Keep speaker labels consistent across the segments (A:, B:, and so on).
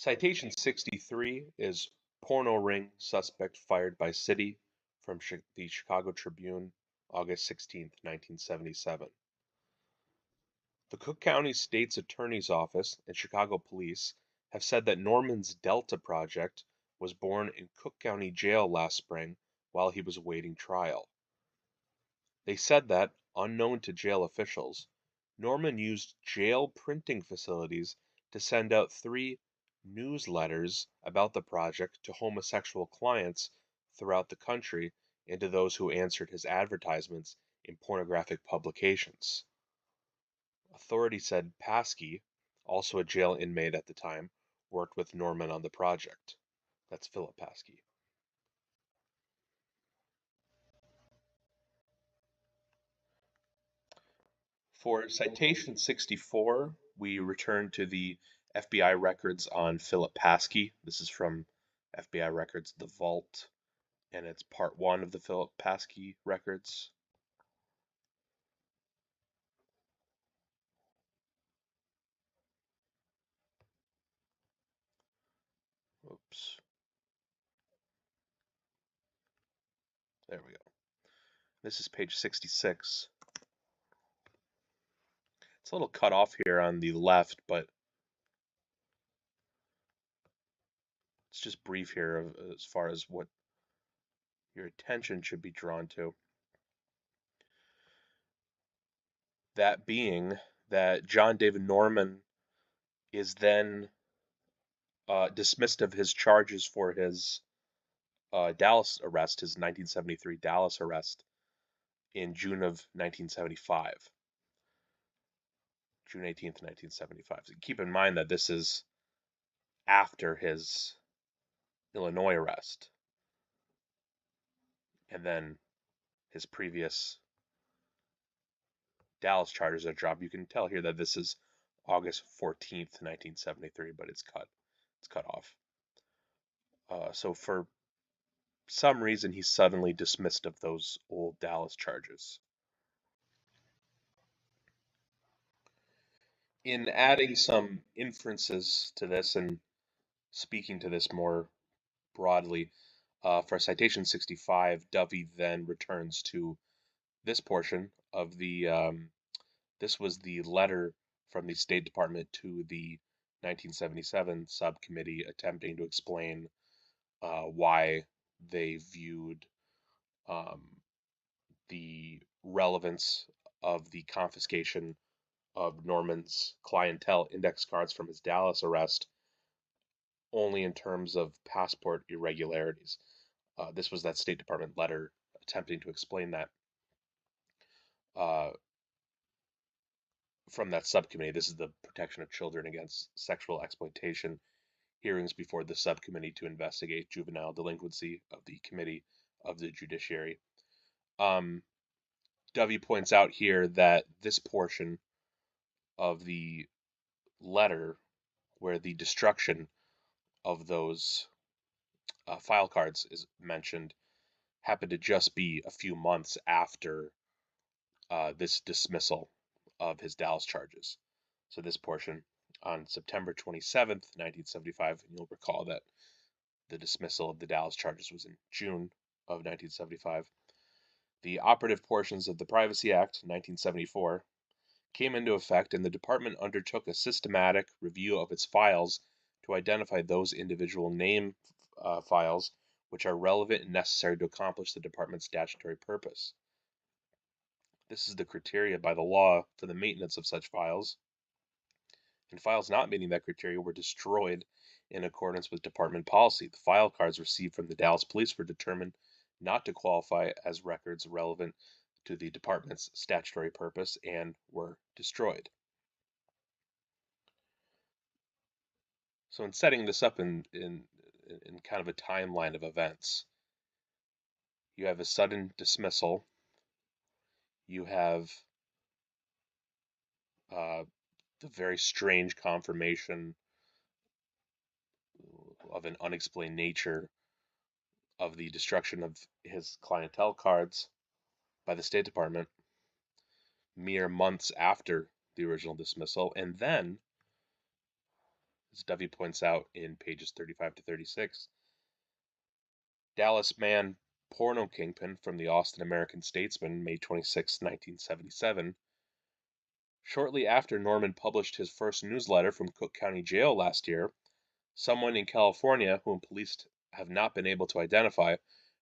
A: Citation 63 is porno ring suspect fired by city from the Chicago Tribune, August 16th, 1977. The Cook County State's Attorney's Office and Chicago Police have said that Norman's Delta project was born in Cook County Jail last spring while he was awaiting trial. They said that, unknown to jail officials, Norman used jail printing facilities to send out 3 newsletters about the project to homosexual clients throughout the country and to those who answered his advertisements in pornographic publications. Authorities said Paskey, also a jail inmate at the time, worked with Norman on the project. That's Philip Paskey. For citation 64, we return to the FBI records on Philip Paskey. This is from FBI records, The Vault, and it's part 1 of the Philip Paskey records. Oops. There we go. This is page 66. It's a little cut off here on the left, but it's just brief here as far as what your attention should be drawn to. That being that John David Norman is then dismissed of his charges for his Dallas arrest, his 1973 Dallas arrest in June of 1975. June 18th, 1975. So keep in mind that this is after his Illinois arrest and then his previous Dallas charges are dropped. You can tell here that this is August 14th, 1973, but it's cut off. So for some reason, he's suddenly dismissed of those old Dallas charges. In adding some inferences to this and speaking to this more broadly, for citation 65, Dovey then returns to this portion of the, this was the letter from the State Department to the 1977 subcommittee attempting to explain why they viewed the relevance of the confiscation of Norman's clientele index cards from his Dallas arrest only in terms of passport irregularities. This was that State Department letter attempting to explain that from that subcommittee. This is the Protection of Children Against Sexual Exploitation hearings before the subcommittee to investigate juvenile delinquency of the Committee of the Judiciary. Dovey points out here that this portion of the letter where the destruction of those file cards is mentioned happened to just be a few months after this dismissal of his Dallas charges. So this portion on September 27th, 1975, and you'll recall that the dismissal of the Dallas charges was in June of 1975. The operative portions of the Privacy Act, 1974, came into effect, and the department undertook a systematic review of its files to identify those individual name files which are relevant and necessary to accomplish the department's statutory purpose. This is the criteria by the law for the maintenance of such files, and files not meeting that criteria were destroyed in accordance with department policy. The file cards received from the Dallas police were determined not to qualify as records relevant to the department's statutory purpose and were destroyed. So in setting this up in kind of a timeline of events, you have a sudden dismissal, you have the very strange confirmation of an unexplained nature of the destruction of his clientele cards by the State Department mere months after the original dismissal, and then as Dovey points out in pages 35 to 36. Dallas man porno kingpin from the Austin American-Statesman, May 26, 1977. Shortly after Norman published his first newsletter from Cook County Jail last year, someone in California, whom police have not been able to identify,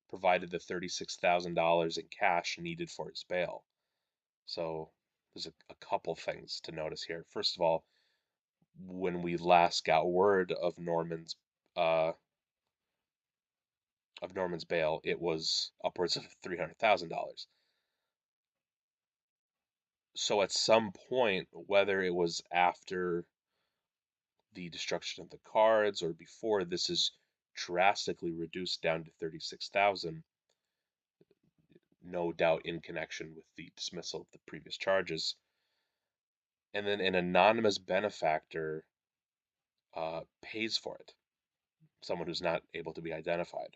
A: provided the $36,000 in cash needed for his bail. So there's a couple things to notice here. First of all, when we last got word of Norman's bail, it was upwards of $300,000. So at some point, whether it was after the destruction of the cards or before, this is drastically reduced down to 36,000, no doubt in connection with the dismissal of the previous charges. And then an anonymous benefactor pays for it, someone who's not able to be identified.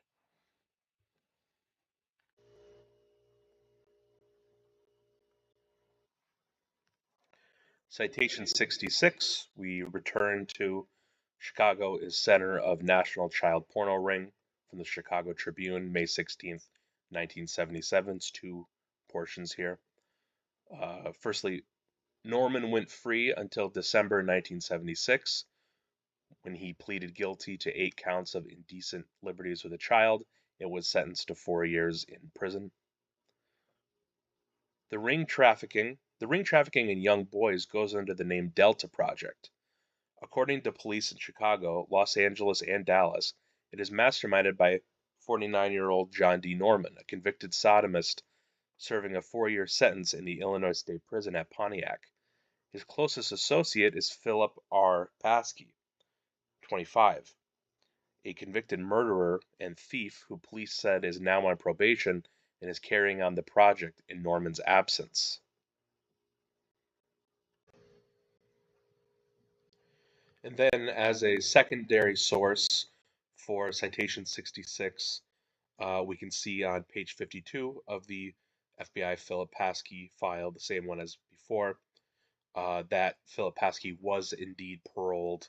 A: Citation 66, we return to Chicago is center of national child porno ring from the Chicago Tribune, May 16th, 1977. It's two portions here. Firstly, Norman went free until December 1976, when he pleaded guilty to 8 counts of indecent liberties with a child and was sentenced to 4 years in prison. The ring trafficking in young boys goes under the name Delta Project. According to police in Chicago, Los Angeles, and Dallas, it is masterminded by 49-year-old John D. Norman, a convicted sodomist serving a 4-year sentence in the Illinois State Prison at Pontiac. His closest associate is Philip R. Paskey, 25, a convicted murderer and thief who police said is now on probation and is carrying on the project in Norman's absence. And then, as a secondary source for citation 66, we can see on page 52 of the FBI Philip Paskey file, the same one as before, that Philip Paskey was indeed paroled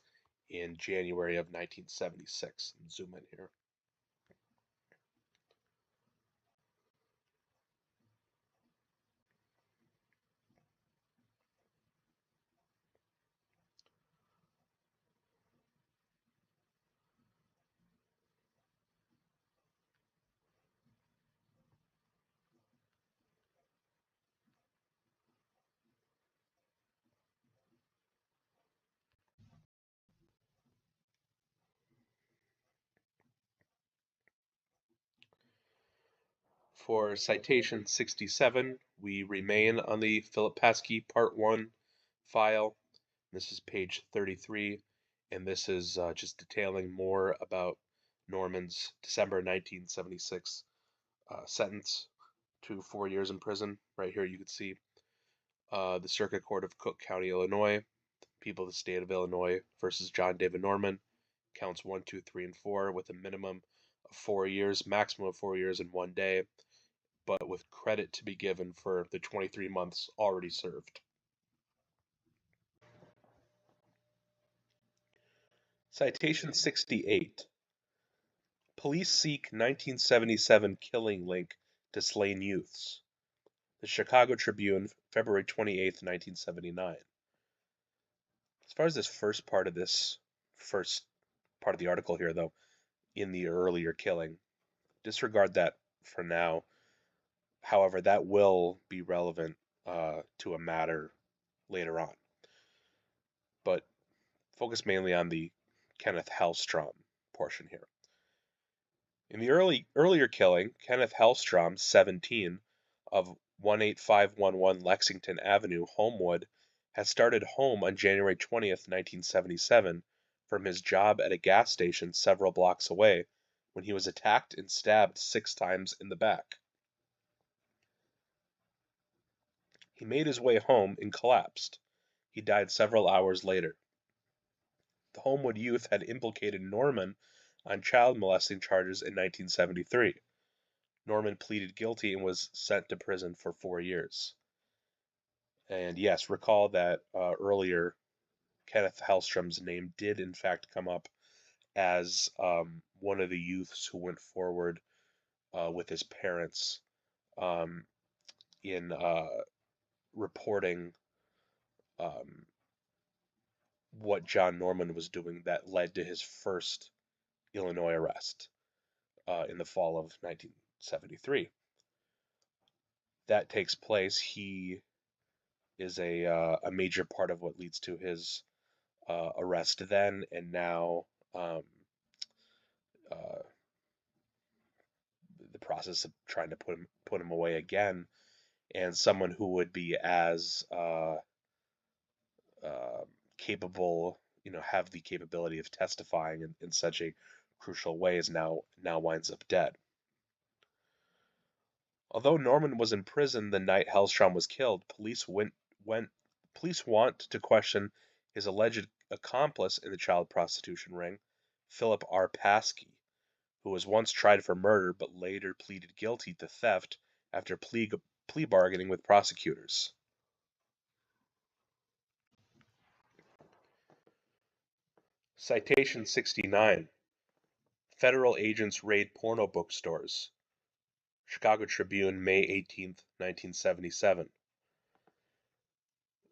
A: in January of 1976. Zoom in here. For citation 67, we remain on the Philip Paskey Part 1 file. This is page 33, and this is just detailing more about Norman's December 1976 sentence to 4 years in prison. Right here you can see the Circuit Court of Cook County, Illinois, people of the state of Illinois versus John David Norman, counts 1, 2, 3, and 4, with a minimum of 4 years, maximum of 4 years and 1 day, but with credit to be given for the 23 months already served. Citation 68. Police seek 1977 killing link to slain youths. The Chicago Tribune, February 28, 1979. As far as this first part of the article here, though, in the earlier killing, disregard that for now. However, that will be relevant to a matter later on. But focus mainly on the Kenneth Hellstrom portion here. In the earlier killing, Kenneth Hellstrom, 17, of 18511 Lexington Avenue, Homewood, had started home on January 20th, 1977, from his job at a gas station several blocks away, when he was attacked and stabbed 6 times in the back. He made his way home and collapsed. He died several hours later. The Homewood youth had implicated Norman on child molesting charges in 1973. Norman pleaded guilty and was sent to prison for 4 years. And yes, recall that earlier Kenneth Hellstrom's name did in fact come up as one of the youths who went forward with his parents um, in reporting um, what John Norman was doing that led to his first Illinois arrest in the fall of 1973. That takes place. He is a major part of what leads to his arrest then, and now uh, the process of trying to put him away again, and someone who would be as uh, capable, have the capability of testifying in such a crucial way, is now winds up dead. Although Norman was in prison the night Hellstrom was killed, police want to question his alleged accomplice in the child prostitution ring, Philip R. Paskey, who was once tried for murder but later pleaded guilty to theft after plea bargaining with prosecutors. Citation 69. Federal agents raid porno bookstores. Chicago Tribune, May 18, 1977.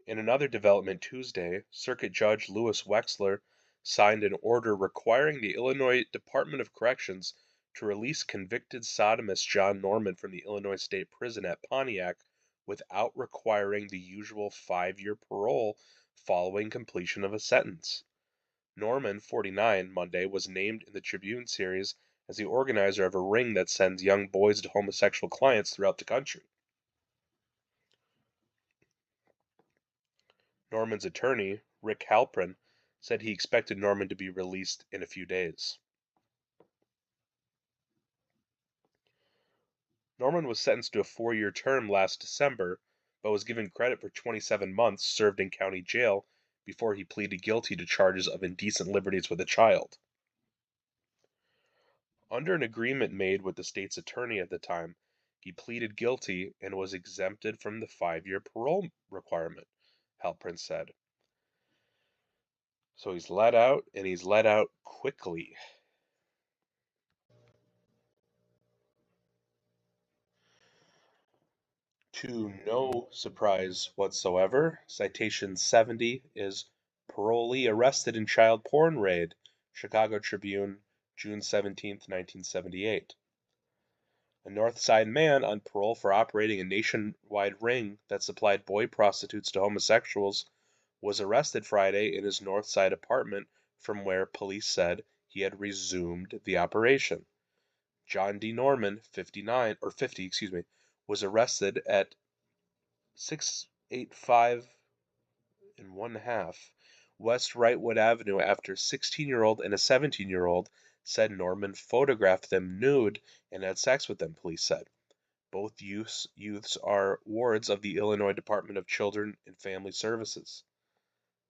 A: In another development Tuesday, Circuit Judge Louis Wexler signed an order requiring the Illinois Department of Corrections to release convicted sodomist John Norman from the Illinois State Prison at Pontiac without requiring the usual 5-year parole following completion of a sentence. Norman, 49, Monday, was named in the Tribune series as the organizer of a ring that sends young boys to homosexual clients throughout the country. Norman's attorney, Rick Halprin, said he expected Norman to be released in a few days. Norman was sentenced to a 4-year term last December, but was given credit for 27 months served in county jail before he pleaded guilty to charges of indecent liberties with a child. Under an agreement made with the state's attorney at the time, he pleaded guilty and was exempted from the 5-year parole requirement, Halprin said. So he's let out, and he's let out quickly. To no surprise whatsoever, Citation 70 is parolee arrested in child porn raid, Chicago Tribune, June 17, 1978. A North Side man on parole for operating a nationwide ring that supplied boy prostitutes to homosexuals was arrested Friday in his North Side apartment from where police said he had resumed the operation. John D. Norman, 50, was arrested at 685 1/2 West Wrightwood Avenue after a 16-year-old and a 17-year-old said Norman photographed them nude and had sex with them, police said. Both youths are wards of the Illinois Department of Children and Family Services.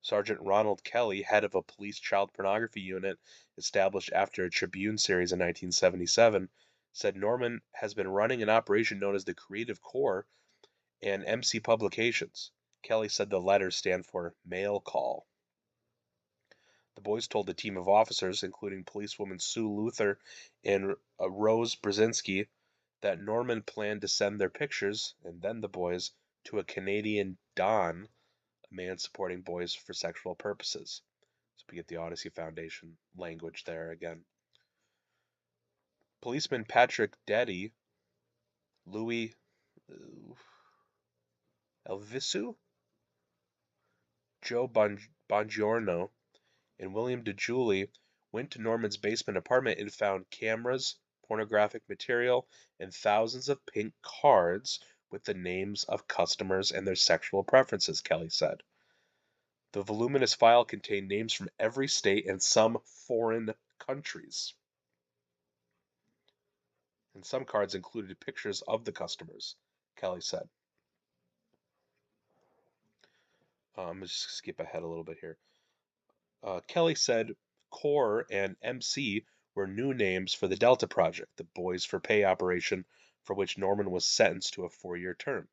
A: Sergeant Ronald Kelly, head of a police child pornography unit established after a Tribune series in 1977, said Norman has been running an operation known as the Creative Corps and MC Publications. Kelly said the letters stand for Mail Call. The boys told a team of officers, including policewoman Sue Luther and Rose Brzezinski, that Norman planned to send their pictures, and then the boys, to a Canadian Don, a man supporting boys for sexual purposes. So we get the Odyssey Foundation language there again. Policeman Patrick Deddy, Louis Elvisu, Joe Bongiorno, and William DeJulie went to Norman's basement apartment and found cameras, pornographic material, and thousands of pink cards with the names of customers and their sexual preferences, Kelly said. The voluminous file contained names from every state and some foreign countries. And some cards included pictures of the customers, Kelly said. I'm going to just skip ahead a little bit here. Kelly said Corll and MC were new names for the Delta Project, the Boys for Pay operation for which Norman was sentenced to a 4-year term.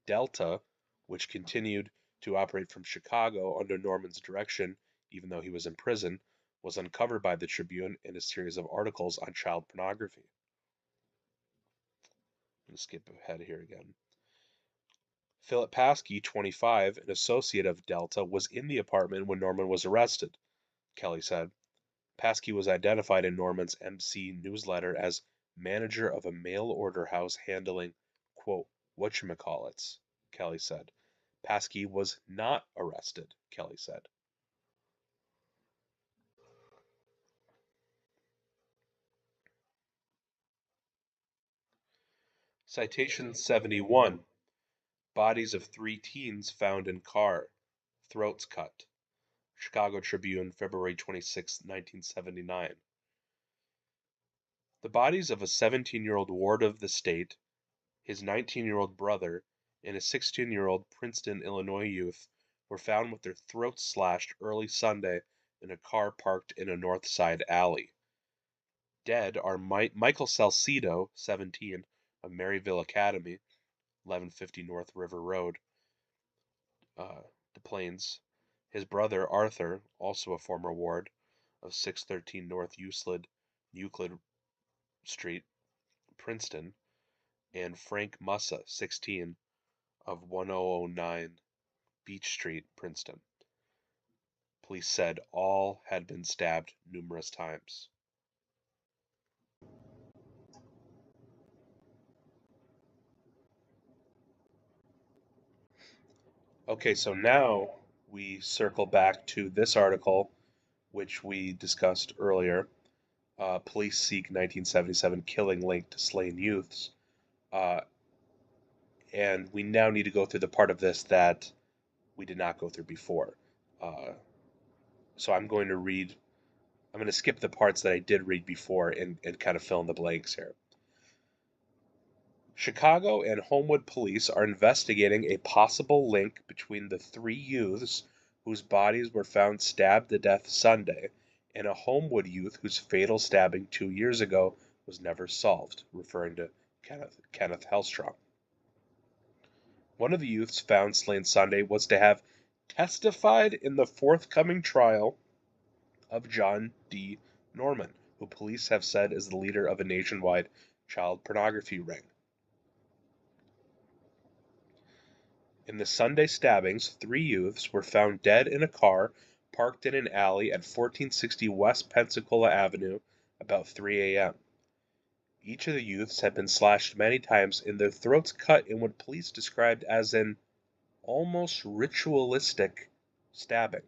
A: Delta, which continued to operate from Chicago under Norman's direction, even though he was in prison, was uncovered by the Tribune in a series of articles on child pornography. I'm going to skip ahead here again. Philip Paskey, 25, an associate of Delta, was in the apartment when Norman was arrested, Kelly said. Paskey was identified in Norman's MC newsletter as manager of a mail-order house handling, quote, whatchamacallits, Kelly said. Paskey was not arrested, Kelly said. Citation 71. Bodies of 3 teens found in car. Throats cut. Chicago Tribune, February 26, 1979. The bodies of a 17-year-old ward of the state, his 19-year-old brother, and a 16-year-old Princeton, Illinois youth were found with their throats slashed early Sunday in a car parked in a north side alley. Dead are Michael Salcedo, 17, of Maryville Academy, 1150 North River Road, Des Plaines. His brother Arthur, also a former ward, of 613 North Euclid Street, Princeton, and Frank Mussa, 16, of 1009 Beach Street, Princeton. Police said all had been stabbed numerous times. Okay, so now we circle back to this article, which we discussed earlier. Police seek 1977 killing linked to slain youths. And we now need to go through the part of this that we did not go through before. So I'm going to skip the parts that I did read before and kind of fill in the blanks here. Chicago and Homewood police are investigating a possible link between the 3 youths whose bodies were found stabbed to death Sunday and a Homewood youth whose fatal stabbing 2 years ago was never solved, referring to Kenneth Hellstrom. One of the youths found slain Sunday was to have testified in the forthcoming trial of John D. Norman, who police have said is the leader of a nationwide child pornography ring. In the Sunday stabbings, 3 youths were found dead in a car parked in an alley at 1460 West Pensacola Avenue about 3 a.m. Each of the youths had been slashed many times and their throats cut in what police described as an almost ritualistic stabbing.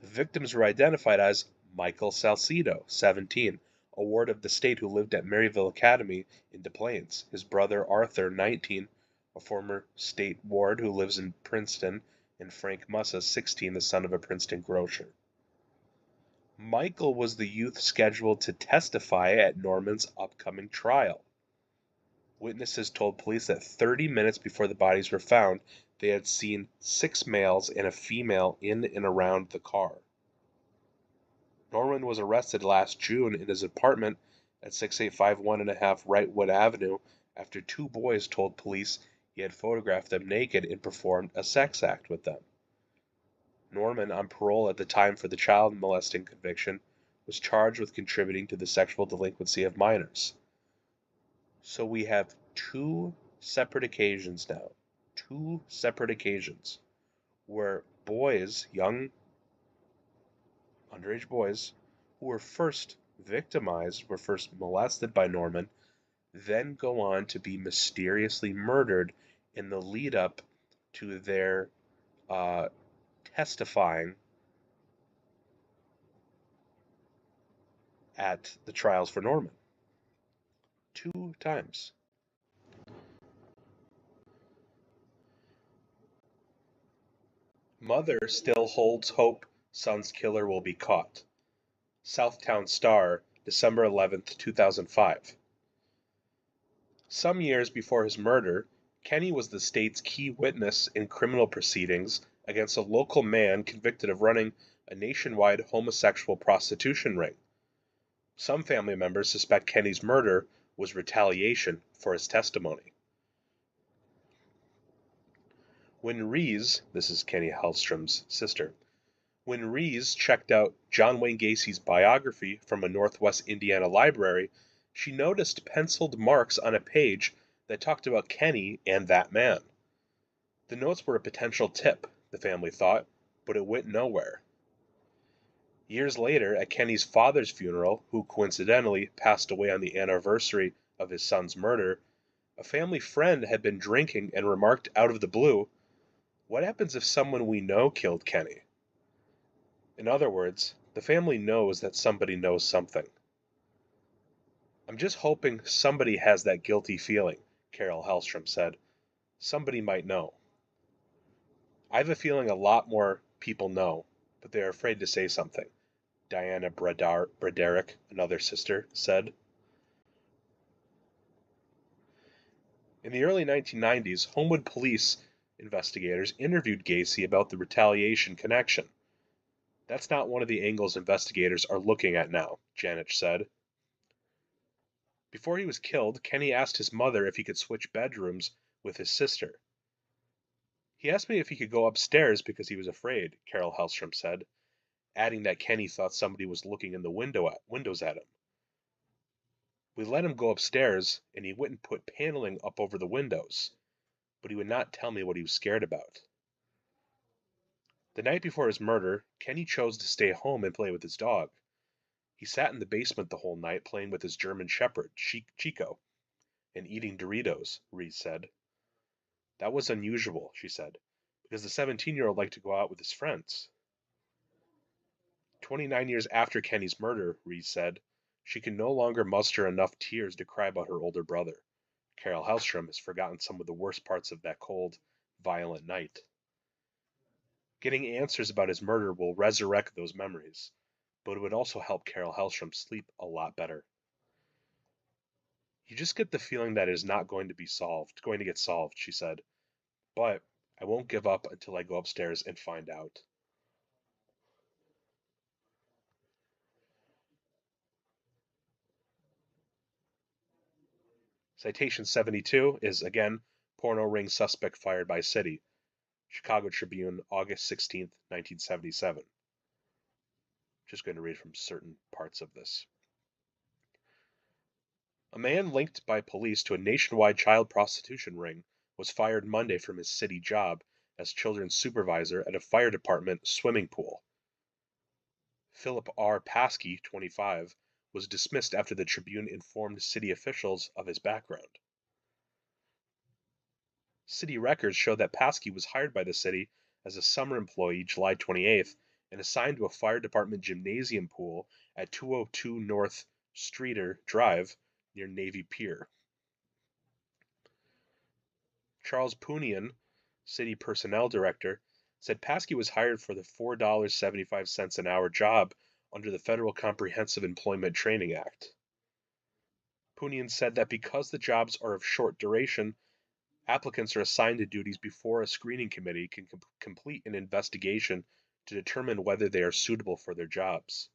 A: The victims were identified as Michael Salcedo, 17, a ward of the state who lived at Maryville Academy in Des Plaines, his brother Arthur, 19, a former state ward who lives in Princeton, and Frank Mussa, 16, the son of a Princeton grocer. Michael was the youth scheduled to testify at Norman's upcoming trial. Witnesses told police that 30 minutes before the bodies were found, they had seen 6 males and a female in and around the car. Norman was arrested last June in his apartment at 6851 1/2 Wrightwood Avenue after 2 boys told police he had photographed them naked and performed a sex act with them. Norman, on parole at the time for the child molesting conviction, was charged with contributing to the sexual delinquency of minors. So we have 2 separate occasions now, 2 separate occasions where boys, young underage boys, who were first victimized, were first molested by Norman, then go on to be mysteriously murdered in the lead up to their testifying at the trials for Norman. 2 times. Mother still holds hope son's killer will be caught. Southtown Star, December 11th, 2005. Some years before his murder, Kenny was the state's key witness in criminal proceedings against a local man convicted of running a nationwide homosexual prostitution ring. Some family members suspect Kenny's murder was retaliation for his testimony. When Rees, this is Kenny Hellstrom's sister, when Rees checked out John Wayne Gacy's biography from a Northwest Indiana library, she noticed penciled marks on a page that talked about Kenny and that man. The notes were a potential tip, the family thought, but it went nowhere. Years later, at Kenny's father's funeral, who coincidentally passed away on the anniversary of his son's murder, a family friend had been drinking and remarked out of the blue, "What happens if someone we know killed Kenny?" In other words, the family knows that somebody knows something. "I'm just hoping somebody has that guilty feeling," Carol Hellstrom said. "Somebody might know. I have a feeling a lot more people know, but they're afraid to say something," Diana Brederick, another sister, said. In the early 1990s, Homewood police investigators interviewed Gacy about the retaliation connection. "That's not one of the angles investigators are looking at now," Janich said. Before he was killed, Kenny asked his mother if he could switch bedrooms with his sister. "He asked me if he could go upstairs because he was afraid," Carol Hellstrom said, adding that Kenny thought somebody was looking in the windows at him. "We let him go upstairs, and he wouldn't put paneling up over the windows, but he would not tell me what he was scared about." The night before his murder, Kenny chose to stay home and play with his dog. He sat in the basement the whole night playing with his German Shepherd, Chico, and eating Doritos, Rees said. "That was unusual," she said, "because the 17-year-old liked to go out with his friends." 29 years after Kenny's murder, Rees said, she can no longer muster enough tears to cry about her older brother. Carol Hellstrom has forgotten some of the worst parts of that cold, violent night. Getting answers about his murder will resurrect those memories, but it would also help Carol Hellstrom sleep a lot better. "You just get the feeling that it is not going to get solved," she said. "But I won't give up until I go upstairs and find out." Citation 72 is, again, porno ring suspect fired by city. Chicago Tribune, August 16th, 1977. Just going to read from certain parts of this. "A man linked by police to a nationwide child prostitution ring was fired Monday from his city job as children's supervisor at a fire department swimming pool. Philip R. Paskey, 25, was dismissed after the Tribune informed city officials of his background. City records show that Paskey was hired by the city as a summer employee July 28th and assigned to a fire department gymnasium pool at 202 North Streeter Drive near Navy Pier. Charles Poonian, city personnel director, said Paskey was hired for the $4.75 an hour job under the Federal Comprehensive Employment Training Act. Poonian said that because the jobs are of short duration, applicants are assigned to duties before a screening committee can complete an investigation to determine whether they are suitable for their jobs.